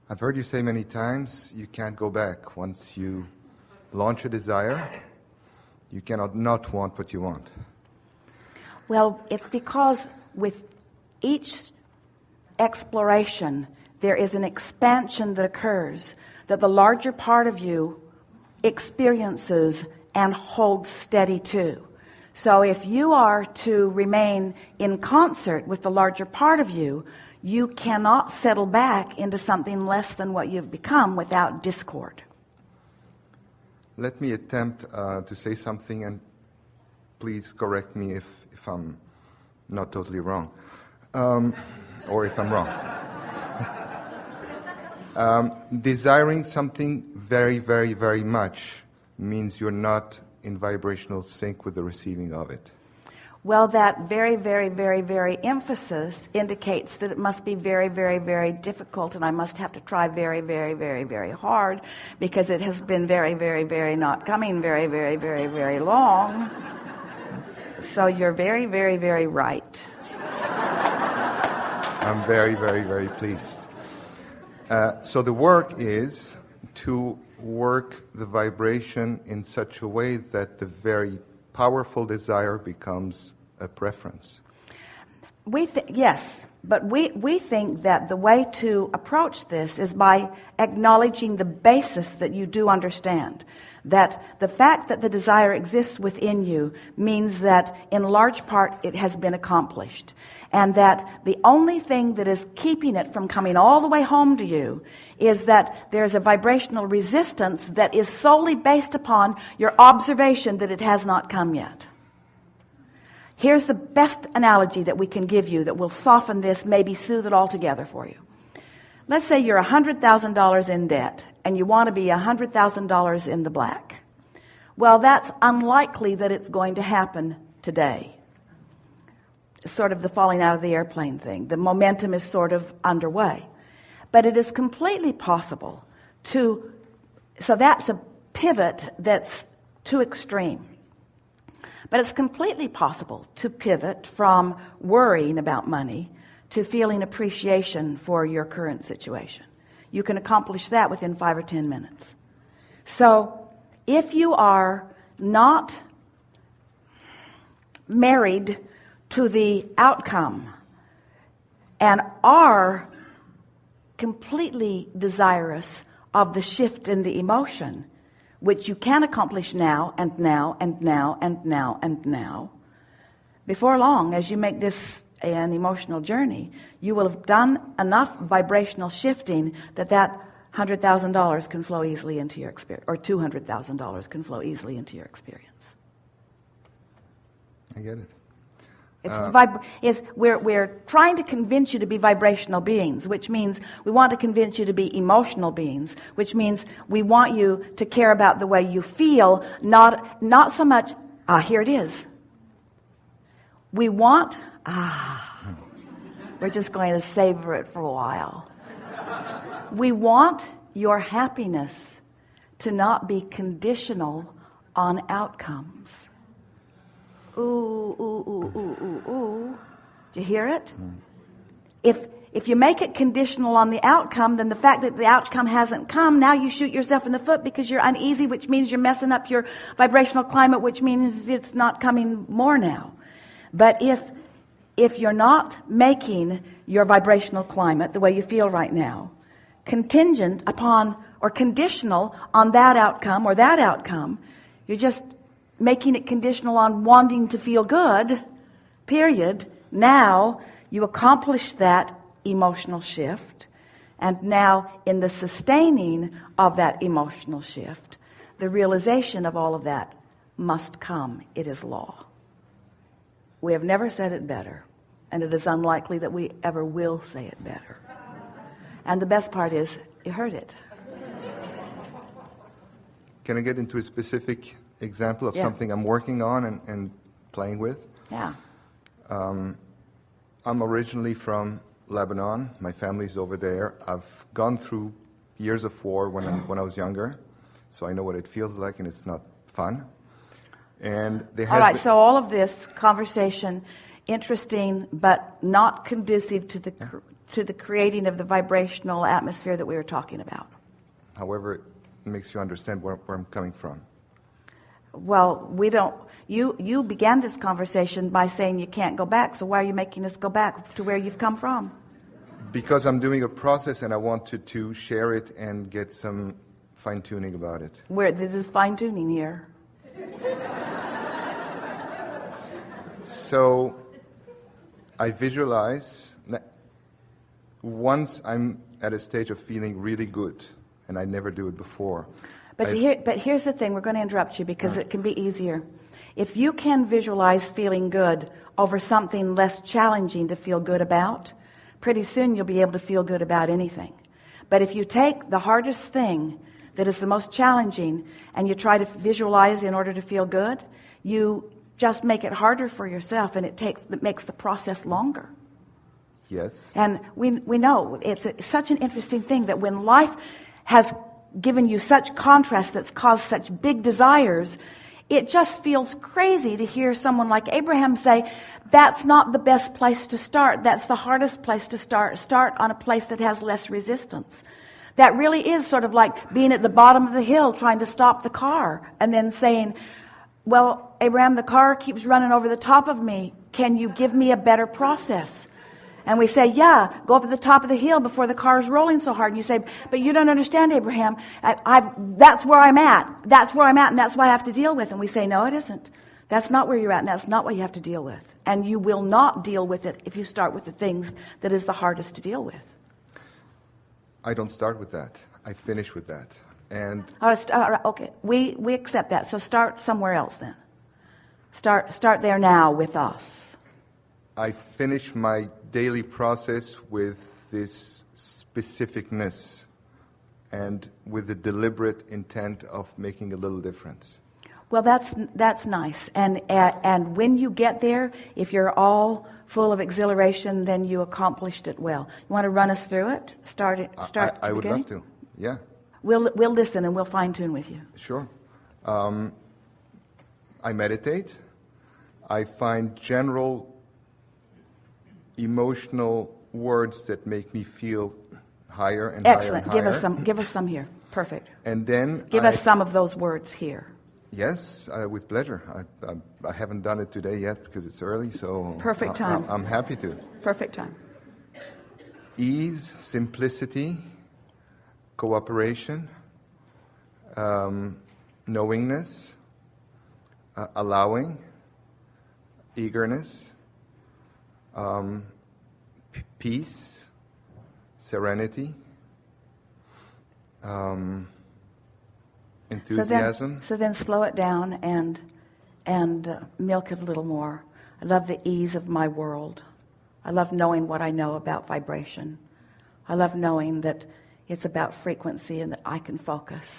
I've heard you say many times, you can't go back. Once you launch a desire, you cannot not want what you want. Well, it's because with each exploration, there is an expansion that occurs that the larger part of you experiences and holds steady to. So if you are to remain in concert with the larger part of you, you cannot settle back into something less than what you've become without discord. Let me attempt to say something, and please correct me if I'm not totally wrong, or if I'm wrong. Desiring something very, very, very much means you're not in vibrational sync with the receiving of it. Well, that very, very, very, very emphasis indicates that it must be very, very, very difficult, and I must have to try very, very, very, very hard because it has been very, very, very not coming very, very, very, very long. So you're very, very, very right. I'm very, very, very pleased. So the work is to work the vibration in such a way that the very powerful desire becomes a preference. Yes, but we think that the way to approach this is by acknowledging the basis that you do understand. That the fact that the desire exists within you means that in large part it has been accomplished. And that the only thing that is keeping it from coming all the way home to you is that there's a vibrational resistance that is solely based upon your observation that it has not come yet. Here's the best analogy that we can give you that will soften this, maybe soothe it all together for you. Let's say you're $100,000 in debt and you want to be $100,000 in the black. Well, that's unlikely that it's going to happen today. It's sort of the falling out of the airplane thing. The momentum is sort of underway. But it is completely possible to, so that's a pivot that's too extreme. But it's completely possible to pivot from worrying about money to feeling appreciation for your current situation. You can accomplish that within 5 or 10 minutes. So if you are not married to the outcome and are completely desirous of the shift in the emotion, which you can accomplish now and now and now and now and now, before long, as you make this an emotional journey, you will have done enough vibrational shifting that $100,000 can flow easily into your experience, or $200,000 can flow easily into your experience. I get it. We're trying to convince you to be vibrational beings, which means we want to convince you to be emotional beings, which means we want you to care about the way you feel, not so much, here it is. We want, we're just going to savor it for a while. We want your happiness to not be conditional on outcomes. Ooh, ooh, ooh, ooh, ooh, ooh. Do you hear it? If you make it conditional on the outcome, then the fact that the outcome hasn't come, now you shoot yourself in the foot because you're uneasy, which means you're messing up your vibrational climate, which means it's not coming more now. But if you're not making your vibrational climate the way you feel right now, contingent upon or conditional on that outcome or that outcome, you're just making it conditional on wanting to feel good, period. Now you accomplish that emotional shift, and now in the sustaining of that emotional shift, the realization of all of that must come. It is law. We have never said it better, and it is unlikely that we ever will say it better. And the best part is, you heard it. Can I get into a specific example of something I'm working on and playing with? Yeah. I'm originally from Lebanon. My family's over there. I've gone through years of war when I was younger, so I know what it feels like, and it's not fun. And all right, so all of this conversation, interesting but not conducive to the to the creating of the vibrational atmosphere that we were talking about. However, it makes you understand where I'm coming from. Well, we don't. You began this conversation by saying you can't go back, so why are you making us go back to where you've come from? Because I'm doing a process and I wanted to share it and get some fine-tuning about it. Where this is fine-tuning here. So I visualize once I'm at a stage of feeling really good, and I never do it before. But here's the thing. We're going to interrupt you because it can be easier. If you can visualize feeling good over something less challenging to feel good about, pretty soon you'll be able to feel good about anything. But if you take the hardest thing that is the most challenging and you try to visualize in order to feel good, you just make it harder for yourself, and it makes the process longer. Yes. And we know it's such an interesting thing that when life has given you such contrast that's caused such big desires, it just feels crazy to hear someone like Abraham say, that's not the best place to start. That's the hardest place to start. Start on a place that has less resistance. That really is sort of like being at the bottom of the hill trying to stop the car and then saying, well, Abraham, the car keeps running over the top of me. Can you give me a better process? And we say, yeah, go up to the top of the hill before the car's rolling so hard. And you say, but you don't understand, Abraham. That's where I'm at. That's where I'm at, and that's what I have to deal with. And we say, no, it isn't. That's not where you're at, and that's not what you have to deal with. And you will not deal with it if you start with the things that is the hardest to deal with. I don't start with that. I finish with that. And All right, okay, we accept that. So start somewhere else then. Start there now with us. I finish my daily process with this specificness and with the deliberate intent of making a little difference. Well, that's nice. And when you get there, if you're all full of exhilaration, then you accomplished it well. You want to run us through it? Start I would love to. Yeah. We'll listen and we'll fine tune with you. Sure. I meditate. I find general emotional words that make me feel higher and Excellent. higher and higher. Give us some here. Perfect. And then give us some of those words here. Yes, with pleasure. I haven't done it today yet because it's early, so perfect time. I'm happy to. Perfect time. Ease, simplicity, cooperation, knowingness, allowing, eagerness, peace, serenity, enthusiasm. So then slow it down and milk it a little more. I love the ease of my world. I love knowing what I know about vibration. I love knowing that it's about frequency and that I can focus.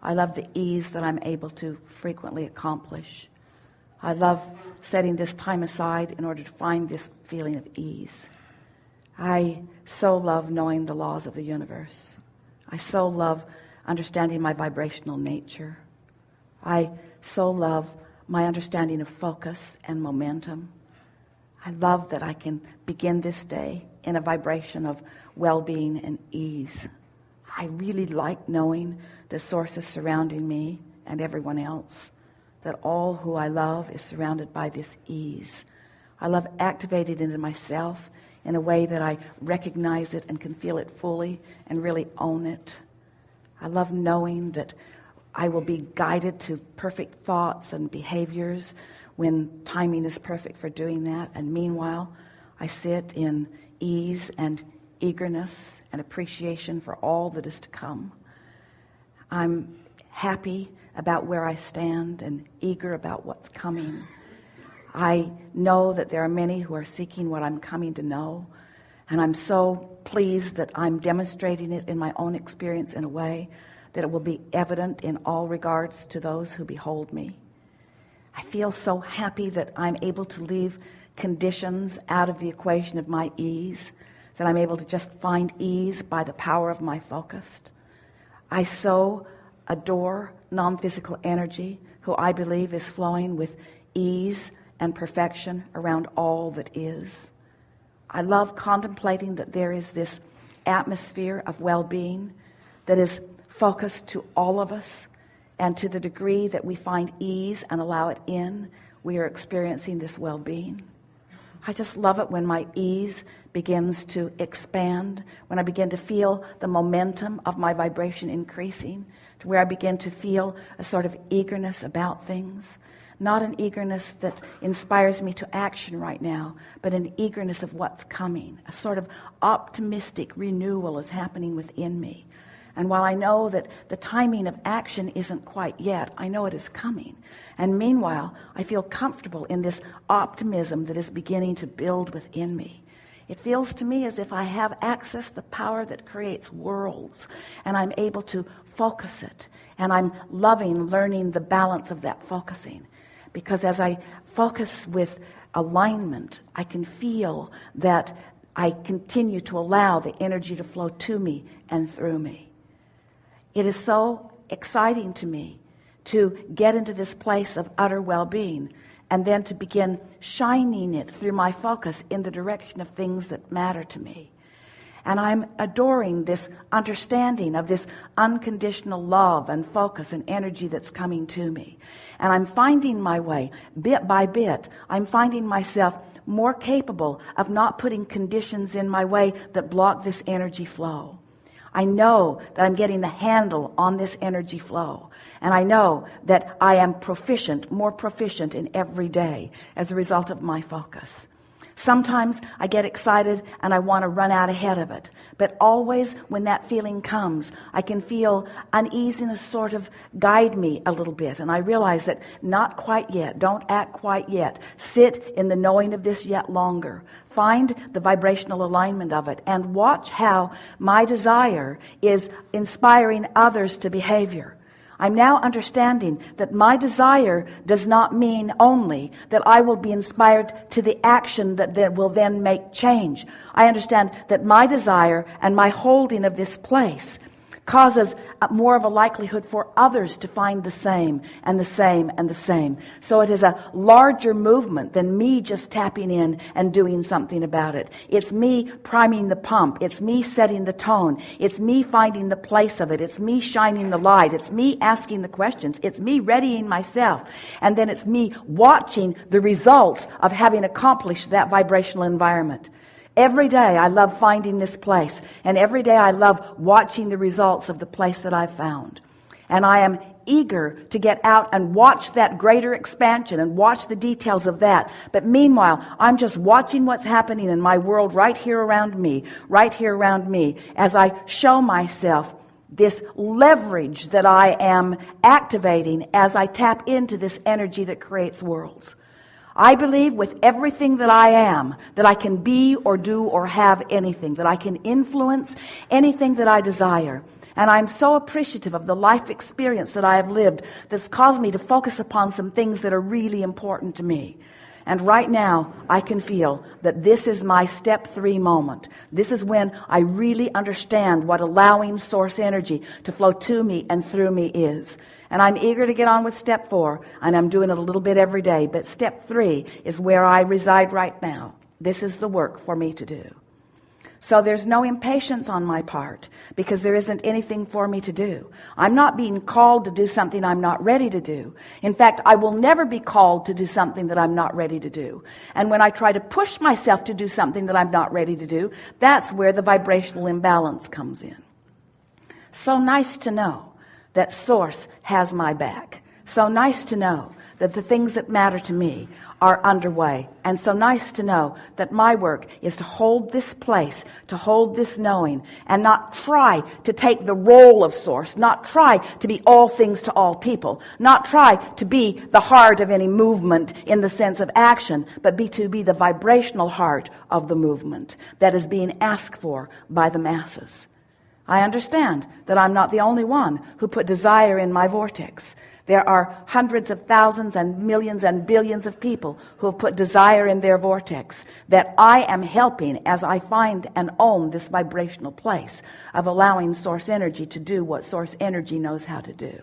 I love the ease that I'm able to frequently accomplish. I love setting this time aside in order to find this feeling of ease. I so love knowing the laws of the universe. I so love understanding my vibrational nature. I so love my understanding of focus and momentum. I love that I can begin this day in a vibration of well-being and ease. I really like knowing the sources surrounding me and everyone else, that all who I love is surrounded by this ease. I love activating it in myself in a way that I recognize it and can feel it fully and really own it. I love knowing that I will be guided to perfect thoughts and behaviors when timing is perfect for doing that. And meanwhile, I sit in ease and eagerness and appreciation for all that is to come. I'm happy about where I stand and eager about what's coming. I know that there are many who are seeking what I'm coming to know, and I'm so pleased that I'm demonstrating it in my own experience in a way that it will be evident in all regards to those who behold me. I feel so happy that I'm able to leave conditions out of the equation of my ease, that I'm able to just find ease by the power of my focus. I so adore non-physical energy, who I believe is flowing with ease and perfection around all that is. I love contemplating that there is this atmosphere of well-being that is focused to all of us, and to the degree that we find ease and allow it in, we are experiencing this well-being. I just love it when my ease begins to expand, when I begin to feel the momentum of my vibration increasing, to where I begin to feel a sort of eagerness about things. Not an eagerness that inspires me to action right now, but an eagerness of what's coming. A sort of optimistic renewal is happening within me. And while I know that the timing of action isn't quite yet, I know it is coming. And meanwhile, I feel comfortable in this optimism that is beginning to build within me. It feels to me as if I have access to the power that creates worlds, and I'm able to focus it. And I'm loving learning the balance of that focusing. Because as I focus with alignment, I can feel that I continue to allow the energy to flow to me and through me. It is so exciting to me to get into this place of utter well-being and then to begin shining it through my focus in the direction of things that matter to me. And I'm adoring this understanding of this unconditional love and focus and energy that's coming to me. And I'm finding my way, bit by bit, I'm finding myself more capable of not putting conditions in my way that block this energy flow. I know that I'm getting the handle on this energy flow. And I know that I am proficient, more proficient in every day as a result of my focus. Sometimes I get excited and I want to run out ahead of it. But always when that feeling comes, I can feel uneasiness sort of guide me a little bit. And I realize that not quite yet. Don't act quite yet. Sit in the knowing of this yet longer. Find the vibrational alignment of it and watch how my desire is inspiring others to behavior. I'm now understanding that my desire does not mean only that I will be inspired to the action that will then make change. I understand that my desire and my holding of this place causes more of a likelihood for others to find the same and the same and the same. So it is a larger movement than me just tapping in and doing something about it. It's me priming the pump. It's me setting the tone. It's me finding the place of it. It's me shining the light. It's me asking the questions. It's me readying myself. And then it's me watching the results of having accomplished that vibrational environment. Every day I love finding this place, and every day I love watching the results of the place that I've found. And I am eager to get out and watch that greater expansion and watch the details of that. But meanwhile, I'm just watching what's happening in my world right here around me, as I show myself this leverage that I am activating as I tap into this energy that creates worlds. I believe with everything that I am, that I can be or do or have anything, that I can influence anything that I desire. And I'm so appreciative of the life experience that I have lived that's caused me to focus upon some things that are really important to me. And right now, I can feel that this is my step 3 moment. This is when I really understand what allowing source energy to flow to me and through me is. And I'm eager to get on with step 4, and I'm doing it a little bit every day. But step 3 is where I reside right now. This is the work for me to do. So there's no impatience on my part because there isn't anything for me to do. I'm not being called to do something I'm not ready to do. In fact, I will never be called to do something that I'm not ready to do. And when I try to push myself to do something that I'm not ready to do, that's where the vibrational imbalance comes in. So nice to know that Source has my back. So nice to know that the things that matter to me are underway. And so nice to know that my work is to hold this place, to hold this knowing, and not try to take the role of Source, not try to be all things to all people, not try to be the heart of any movement in the sense of action, but to be the vibrational heart of the movement that is being asked for by the masses. I understand that I'm not the only one who put desire in my vortex. There are hundreds of thousands and millions and billions of people who have put desire in their vortex that I am helping as I find and own this vibrational place of allowing source energy to do what source energy knows how to do.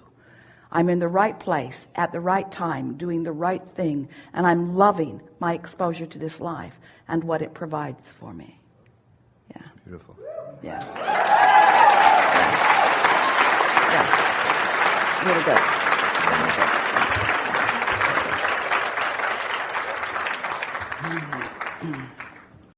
I'm in the right place at the right time, doing the right thing, and I'm loving my exposure to this life and what it provides for me. Yeah. Beautiful. Yeah. Yeah. Really good. Really good.